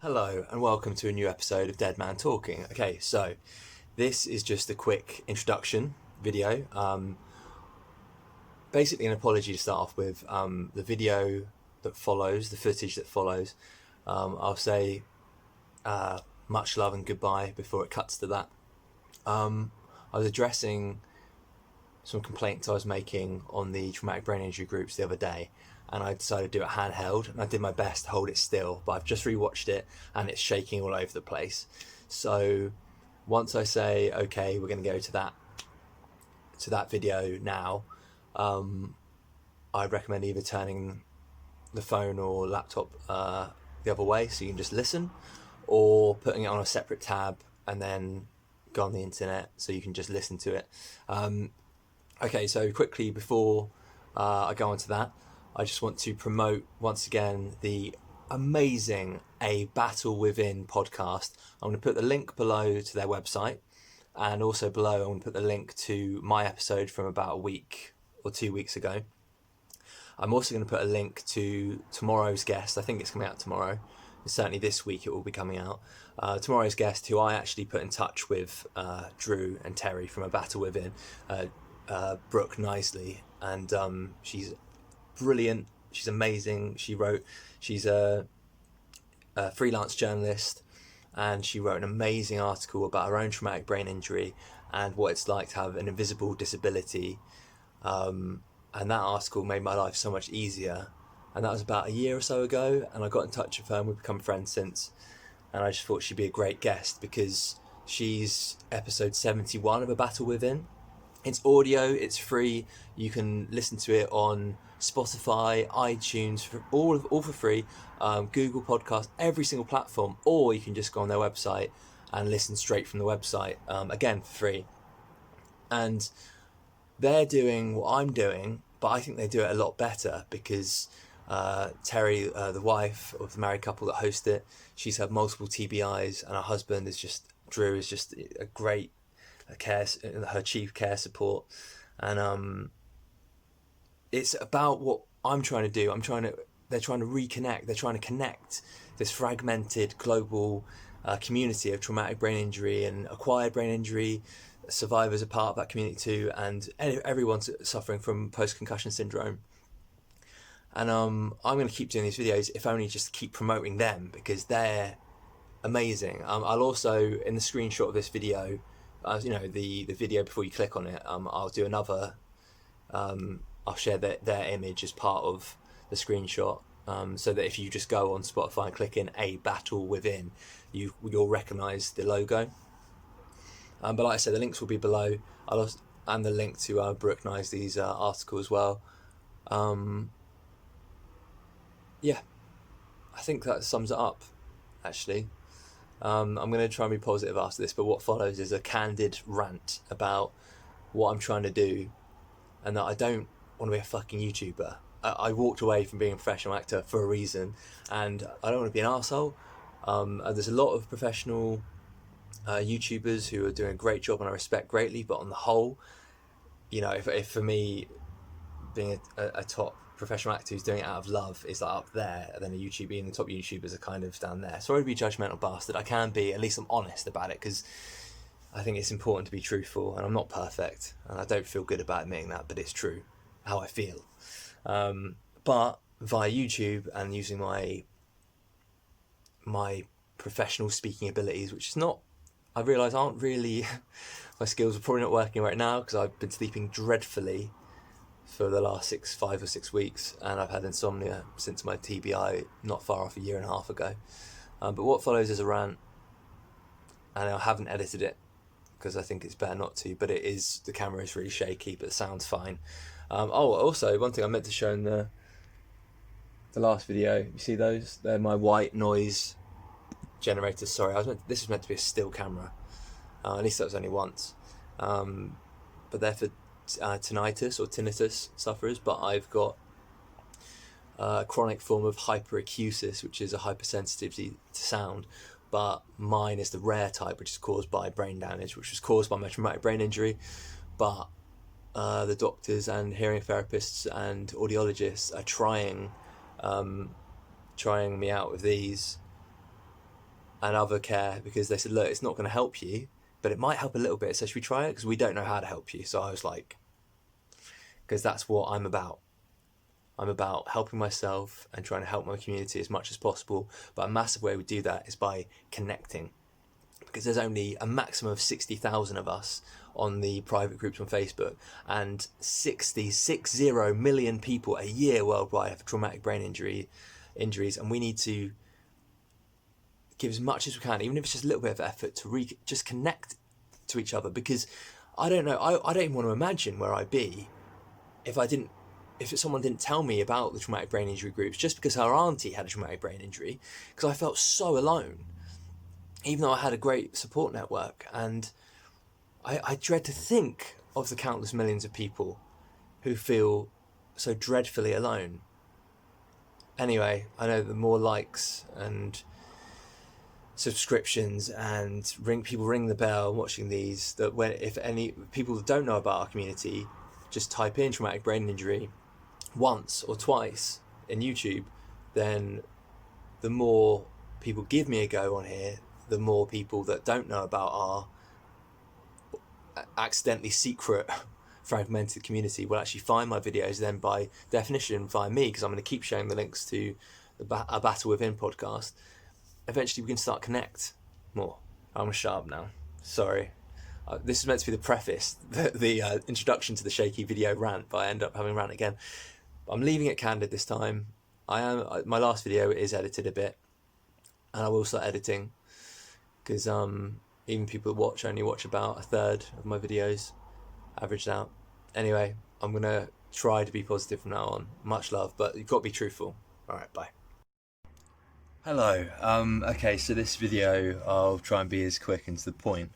Hello and welcome to a new episode of Dead Man Talking. Okay, so this is just a quick introduction video. Basically an apology to start off with. The video that follows, the footage that follows, I'll say much love and goodbye before it cuts to that. I was addressing some complaints I was making on the traumatic brain injury groups the other day, and I decided to do it handheld, and I did my best to hold it still, but I've just rewatched it and it's shaking all over the place. So once I say okay, we're going to go to that video now, I'd recommend either turning the phone or laptop the other way so you can just listen, or putting it on a separate tab and then go on the internet so you can just listen to it. Okay, so quickly before I go on to that, I just want to promote once again the amazing A Battle Within podcast. I'm going to put the link below to their website, and also below I'm going to put the link to my episode from about a week or 2 weeks ago. I'm also going to put a link to tomorrow's guest. I think it's coming out tomorrow. Certainly this week it will be coming out. Tomorrow's guest, who I actually put in touch with Drew and Terry from A Battle Within, Brooke Knisley, and she's brilliant. She's amazing. She's a freelance journalist, and she wrote an amazing article about her own traumatic brain injury and what it's like to have an invisible disability. And that article made my life so much easier. And that was about a year or so ago, and I got in touch with her and we've become friends since. And I just thought she'd be a great guest because she's episode 71 of A Battle Within. It's audio, it's free. You can listen to it on Spotify, iTunes, all for free. Google Podcasts, every single platform, or you can just go on their website and listen straight from the website. Again, for free. And they're doing what I'm doing, but I think they do it a lot better because Terry, the wife of the married couple that host it, she's had multiple TBIs, and her husband Drew is just a great her chief care support, and it's about what I'm trying to do. They're trying to reconnect. They're trying to connect this fragmented global community of traumatic brain injury and acquired brain injury. Survivors are part of that community too, and everyone's suffering from post-concussion syndrome. And I'm going to keep doing these videos, if only just to keep promoting them, because they're amazing. I'll also, in the screenshot of this video, the video before you click on it, I'll do another. I'll share their image as part of the screenshot, so that if you just go on Spotify and click in A Battle Within, you'll recognise the logo. But like I said, the links will be below. And the link to Brooke Knisley's article as well. Yeah, I think that sums it up, actually. I'm going to try and be positive after this, but what follows is a candid rant about what I'm trying to do, and that I don't want to be a fucking YouTuber. I walked away from being a professional actor for a reason, and I don't want to be an arsehole. There's a lot of professional YouTubers who are doing a great job, and I respect greatly, but on the whole, if for me, being a top professional actor who's doing it out of love is like up there, and then being the top YouTubers are kind of down there. Sorry to be a judgmental bastard. I can be, at least I'm honest about it, because I think it's important to be truthful, and I'm not perfect, and I don't feel good about admitting that, but it's true how I feel. But via YouTube and using my professional speaking abilities, which is not, I realise aren't really my skills are probably not working right now because I've been sleeping dreadfully for the last 5 or 6 weeks, and I've had insomnia since my TBI not far off a year and a half ago. But what follows is a rant, and I haven't edited it because I think it's better not to, but the camera is really shaky, but the sound's fine. Also, one thing I meant to show in the last video, you see those? They're my white noise generators. Sorry, this was meant to be a still camera. At least that was only once. But they're for tinnitus or tinnitus sufferers, but I've got a chronic form of hyperacusis, which is a hypersensitivity to sound, but mine is the rare type, which is caused by brain damage, which was caused by my traumatic brain injury. But the doctors and hearing therapists and audiologists are trying me out with these, and other care, because they said, look, it's not going to help you, but it might help a little bit, so should we try it? Because we don't know how to help you. So I was like, because that's what I'm about. I'm about helping myself and trying to help my community as much as possible. But a massive way we do that is by connecting, because there's only a maximum of 60,000 of us on the private groups on Facebook, and 60 million people a year worldwide have traumatic brain injuries, and we need to give as much as we can, even if it's just a little bit of effort, to just connect to each other. Because I don't know, I don't even want to imagine where I'd be if someone didn't tell me about the traumatic brain injury groups, just because her auntie had a traumatic brain injury, because I felt so alone, even though I had a great support network. And I dread to think of the countless millions of people who feel so dreadfully alone. Anyway, I know the more likes and subscriptions and people ring the bell watching these, that when, if any people that don't know about our community just type in traumatic brain injury once or twice in YouTube, then the more people give me a go on here, the more people that don't know about our accidentally secret fragmented community will actually find my videos, then by definition find me, because I'm going to keep showing the links to a Battle Within podcast. Eventually we can start connect more. I'm going to shut up now. Sorry. This is meant to be the preface, the introduction to the shaky video rant, but I end up having a rant again. I'm leaving it candid this time. My last video is edited a bit, and I will start editing, because even people that only watch about a third of my videos, averaged out. Anyway, I'm going to try to be positive from now on. Much love, but you've got to be truthful. Alright, bye. Hello. Okay, so this video, I'll try and be as quick and to the point.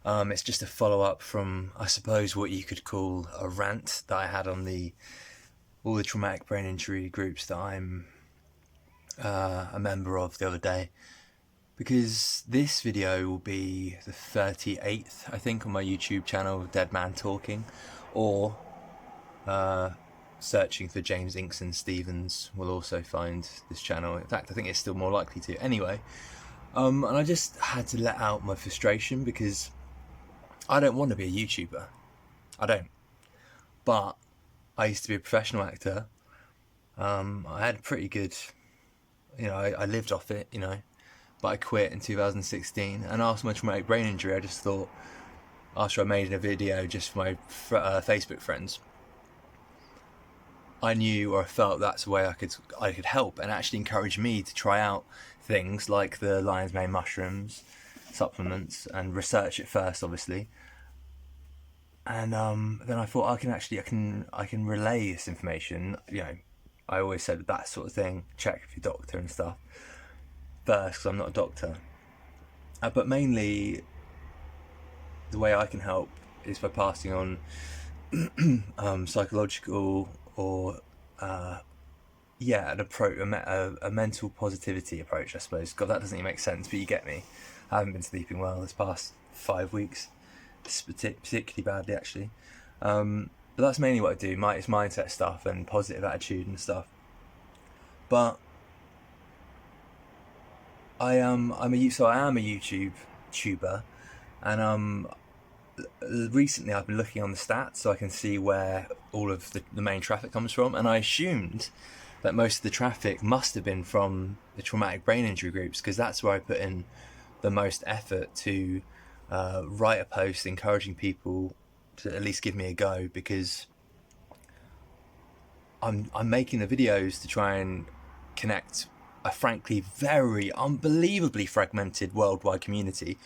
It's just a follow-up from, I suppose, what you could call a rant that I had on all the traumatic brain injury groups that I'm a member of the other day. Because this video will be the 38th, I think, on my YouTube channel, Dead Man Talking, or searching for James Inkson Stevens will also find this channel. In fact, I think it's still more likely to. Anyway, and I just had to let out my frustration, because I don't want to be a YouTuber. I don't. But I used to be a professional actor. I had a pretty good, I lived off it, but I quit in 2016, and after my traumatic brain injury, I just thought, after I made a video just for my Facebook friends, I knew, or I felt, that's the way I could help and actually encourage me to try out things like the lion's mane mushrooms supplements and research it first, obviously. And then I thought, I can relay this information. I always said that sort of thing, check with your doctor and stuff first, because I'm not a doctor. But mainly, the way I can help is by passing on psychological or an approach, a mental positivity approach, I suppose. God, that doesn't even make sense, but you get me. I haven't been sleeping well this past 5 weeks, particularly badly actually. But that's mainly what I do. It's mindset stuff and positive attitude and stuff. But I am a YouTube tuber, and recently I've been looking on the stats so I can see where all of the main traffic comes from, and I assumed that most of the traffic must have been from the traumatic brain injury groups, because that's where I put in the most effort to write a post encouraging people to at least give me a go, because I'm making the videos to try and connect a frankly very unbelievably fragmented worldwide community.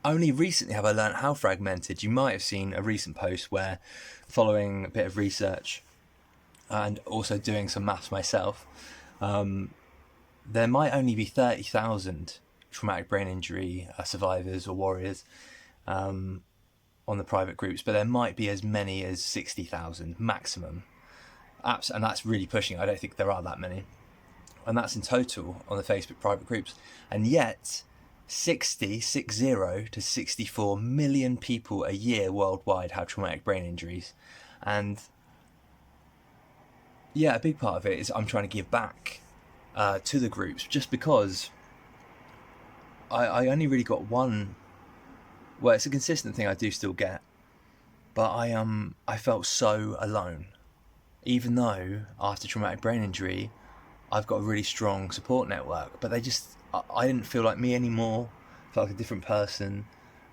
Only recently have I learned how fragmented. You might have seen a recent post where, following a bit of research and also doing some maths myself, there might only be 30,000 traumatic brain injury survivors or warriors on the private groups, but there might be as many as 60,000 maximum. And that's really pushing. I don't think there are that many. And that's in total on the Facebook private groups. And yet, 60 to 64 million people a year worldwide have traumatic brain injuries. And yeah, a big part of it is I'm trying to give back to the groups, just because I only really got one. Well, it's a consistent thing I do still get, but I felt so alone, even though after traumatic brain injury, I've got a really strong support network. But I didn't feel like me anymore. I felt like a different person,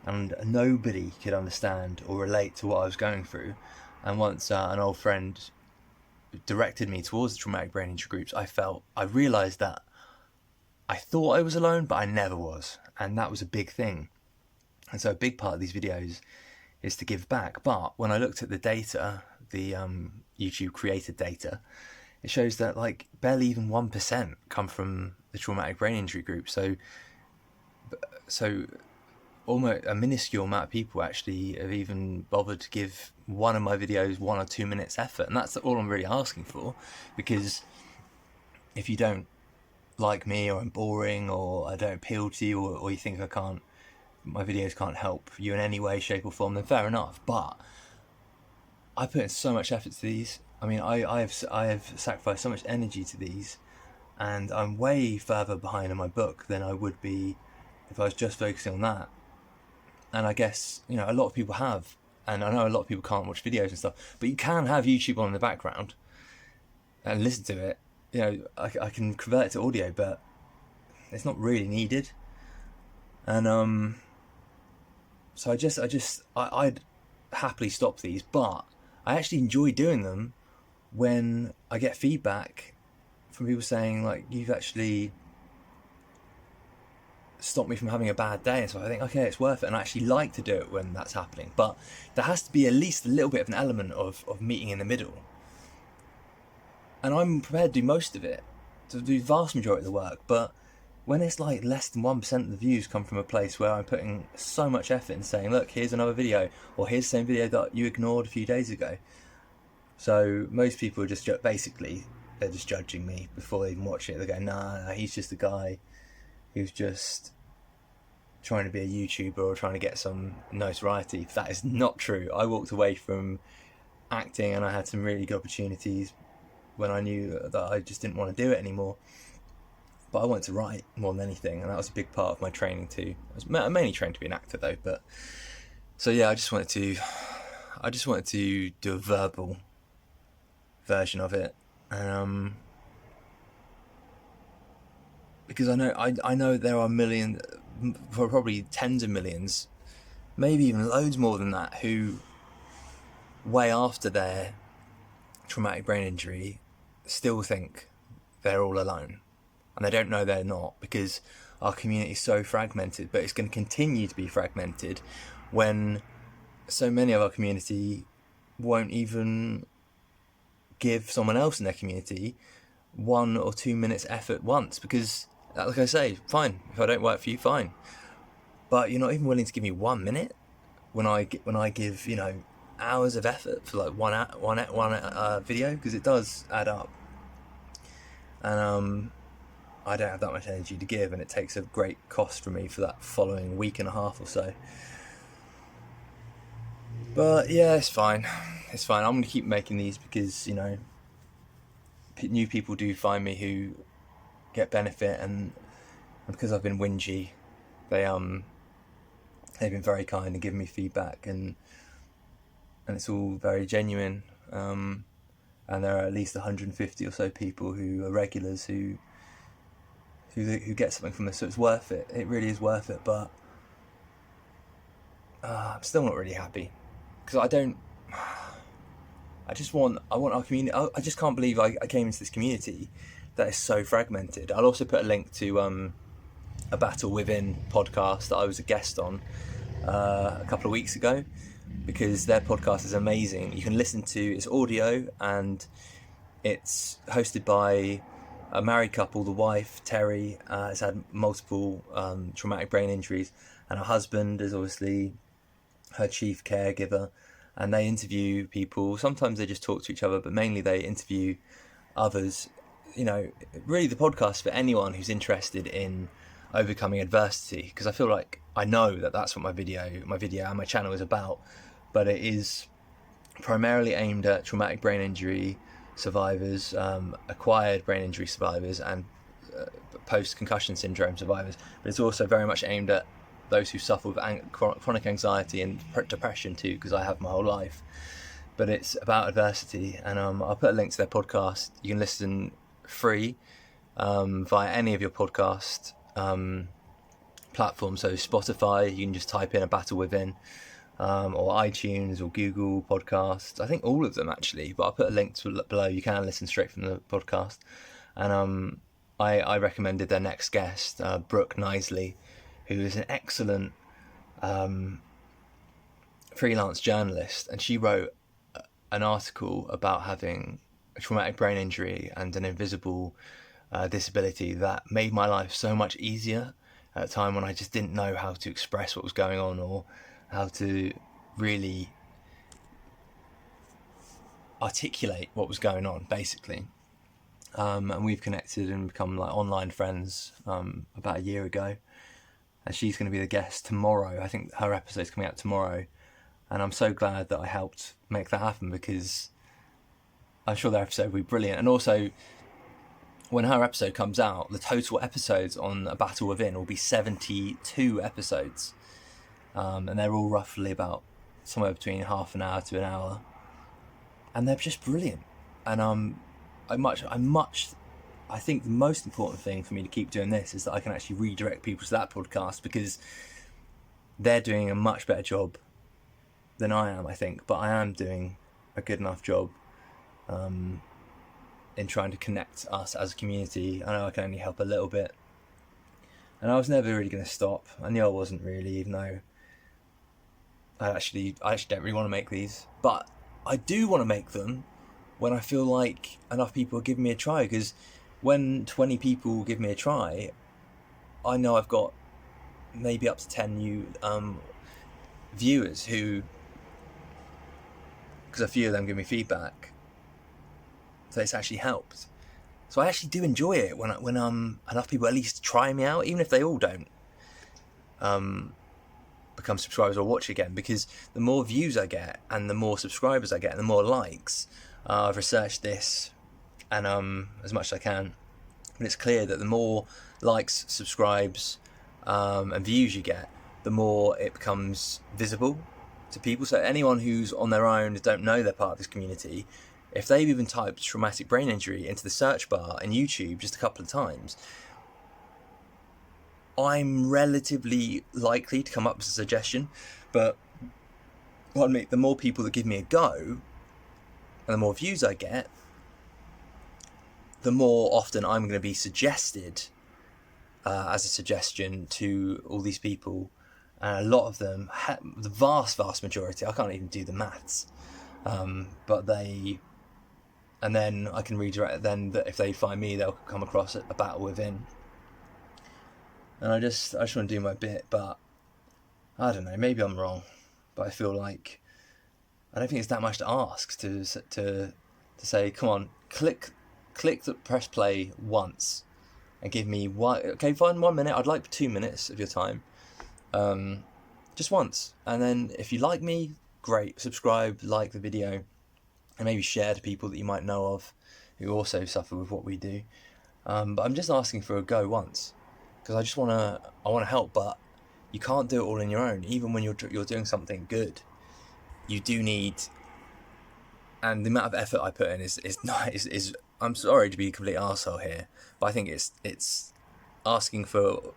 and nobody could understand or relate to what I was going through. And once an old friend directed me towards the traumatic brain injury groups, I realised that I thought I was alone, but I never was, and that was a big thing. And so a big part of these videos is to give back. But when I looked at the data, the YouTube created data, it shows that like barely even 1% come from the traumatic brain injury group. So almost a minuscule amount of people actually have even bothered to give one of my videos 1 or 2 minutes effort. And that's all I'm really asking for, because if you don't like me, or I'm boring, or I don't appeal to you, or you think my videos can't help you in any way, shape or form, then fair enough. But I put in so much effort to these. I mean, I have sacrificed so much energy to these, and I'm way further behind in my book than I would be if I was just focusing on that. And I guess, a lot of people have, and I know a lot of people can't watch videos and stuff, but you can have YouTube on in the background and listen to it. I can convert it to audio, but it's not really needed. And so I'd happily stop these, but I actually enjoy doing them when I get feedback from people saying, like, you've actually stopped me from having a bad day. And so I think, okay, it's worth it. And I actually like to do it when that's happening. But there has to be at least a little bit of an element of meeting in the middle. And I'm prepared to do most of it, to do the vast majority of the work. But when it's like less than 1% of the views come from a place where I'm putting so much effort in saying, look, here's another video, or here's the same video that you ignored a few days ago. So most people are just basically, they're just judging me before they even watch it. They go, nah, he's just a guy who's just trying to be a YouTuber or trying to get some notoriety. That is not true. I walked away from acting and I had some really good opportunities when I knew that I just didn't want to do it anymore. But I wanted to write more than anything, and that was a big part of my training too. I was mainly trained to be an actor though, but so yeah, I just wanted to do a verbal version of it, because I know there are millions, probably tens of millions, maybe even loads more than that, who way after their traumatic brain injury still think they're all alone. And they don't know they're not, because our community is so fragmented. But it's going to continue to be fragmented when so many of our community won't even give someone else in their community 1 or 2 minutes effort once. Because, like I say, fine, if I don't work for you, fine. But you're not even willing to give me 1 minute when I give hours of effort for like one video, because it does add up. And I don't have that much energy to give, and it takes a great cost from me for that following week and a half or so. But yeah, it's fine. I'm going to keep making these because, new people do find me who get benefit, and because I've been whingy, they've been very kind and given me feedback, and it's all very genuine. And there are at least 150 or so people who are regulars who get something from this, so it's worth it. It really is worth it, but I'm still not really happy, because I want our community. I just can't believe I came into this community that is so fragmented. I'll also put a link to a Battle Within podcast that I was a guest on a couple of weeks ago, because their podcast is amazing. You can listen to, it's audio, and it's hosted by a married couple. The wife, Terry, has had multiple traumatic brain injuries, and her husband is obviously her chief caregiver, and they interview people. Sometimes they just talk to each other, but mainly they interview others. Really the podcast for anyone who's interested in overcoming adversity, because I feel like I know that that's what my video and my channel is about, but it is primarily aimed at traumatic brain injury survivors, acquired brain injury survivors, and post-concussion syndrome survivors, but it's also very much aimed at those who suffer with chronic anxiety and depression too, because I have my whole life. But it's about adversity, and I'll put a link to their podcast. You can listen free via any of your podcast platforms. So Spotify, you can just type in A Battle Within, or iTunes or Google Podcasts. I think all of them actually, but I'll put a link to below. You can listen straight from the podcast. And I recommended their next guest, Brooke Knisley, who is an excellent freelance journalist, and she wrote an article about having a traumatic brain injury and an invisible disability that made my life so much easier at a time when I just didn't know how to express what was going on, or how to really articulate what was going on, basically. And we've connected and become like online friends about a year ago, and she's going to be the guest tomorrow. I think her episode's coming out tomorrow, and I'm so glad that I helped make that happen, because I'm sure their episode will be brilliant. And also, when her episode comes out, the total episodes on A Battle Within will be 72 episodes, and they're all roughly about somewhere between half an hour to an hour, and they're just brilliant. And I think the most important thing for me to keep doing this is that I can actually redirect people to that podcast, because they're doing a much better job than I am, I think. But I am doing a good enough job in trying to connect us as a community. I know I can only help a little bit, and I was never really going to stop. I knew I wasn't really, even though I actually don't really want to make these, but I do want to make them when I feel like enough people are giving me a try. Because when 20 people give me a try, I know I've got maybe up to 10 new viewers who, because a few of them give me feedback, so it's actually helped. So I actually do enjoy it when enough people at least try me out, even if they all don't become subscribers or watch again. Because the more views I get and the more subscribers I get and the more likes, I've researched this, and as much as I can, but it's clear that the more likes, subscribes, and views you get, the more it becomes visible to people. So anyone who's on their own, don't know they're part of this community, if they've even typed traumatic brain injury into the search bar in YouTube just a couple of times, I'm relatively likely to come up with a suggestion. But the more people that give me a go and the more views I get, the more often I'm going to be suggested as a suggestion to all these people. And a lot of them, the vast majority, I can't even do the maths, but they, and then I can redirect, then that if they find me, they'll come across A Battle Within. And I just want to do my bit, but I don't know, maybe I'm wrong, but I feel like I don't think it's that much to ask to say, come on, click the press play once and give me fine, 1 minute. I'd like 2 minutes of your time, just once. And then if you like me, great, subscribe, like the video, and maybe share to people that you might know of who also suffer with what we do. But I'm just asking for a go once, because I want to help. But you can't do it all on your own. Even when you're doing something good, you do need, and the amount of effort I put in is I'm sorry to be a complete arsehole here, but I think it's asking for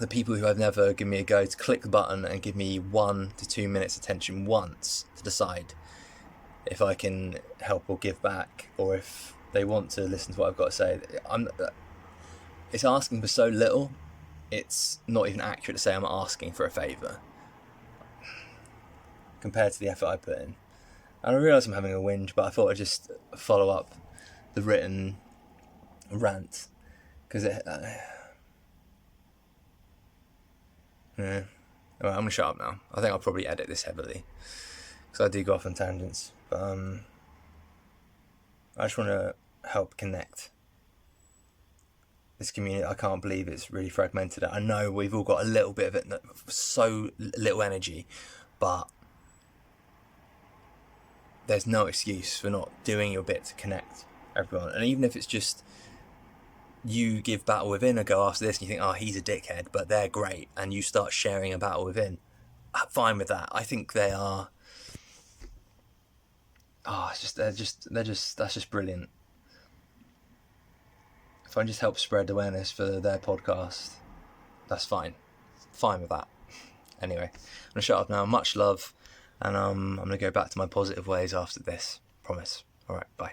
the people who have never given me a go to click the button and give me 1 to 2 minutes attention once to decide if I can help or give back, or if they want to listen to what I've got to say. It's asking for so little, it's not even accurate to say I'm asking for a favour compared to the effort I put in. And I realise I'm having a whinge, but I thought I'd just follow up the written rant, because yeah. Alright, I'm going to shut up now. I think I'll probably edit this heavily, because I do go off on tangents. But I just want to help connect this community. I can't believe it's really fragmented. I know we've all got a little bit of it, so little energy, but there's no excuse for not doing your bit to connect everyone. And even if it's just you give Battle Within a go after this and you think, oh, he's a dickhead, but they're great, and you start sharing a Battle Within, I'm fine with that. I think they are. Oh, that's just brilliant. If I just help spread awareness for their podcast, that's fine. Fine with that. Anyway, I'm gonna shut up now. Much love, and I'm gonna go back to my positive ways after this. Promise. All right, bye.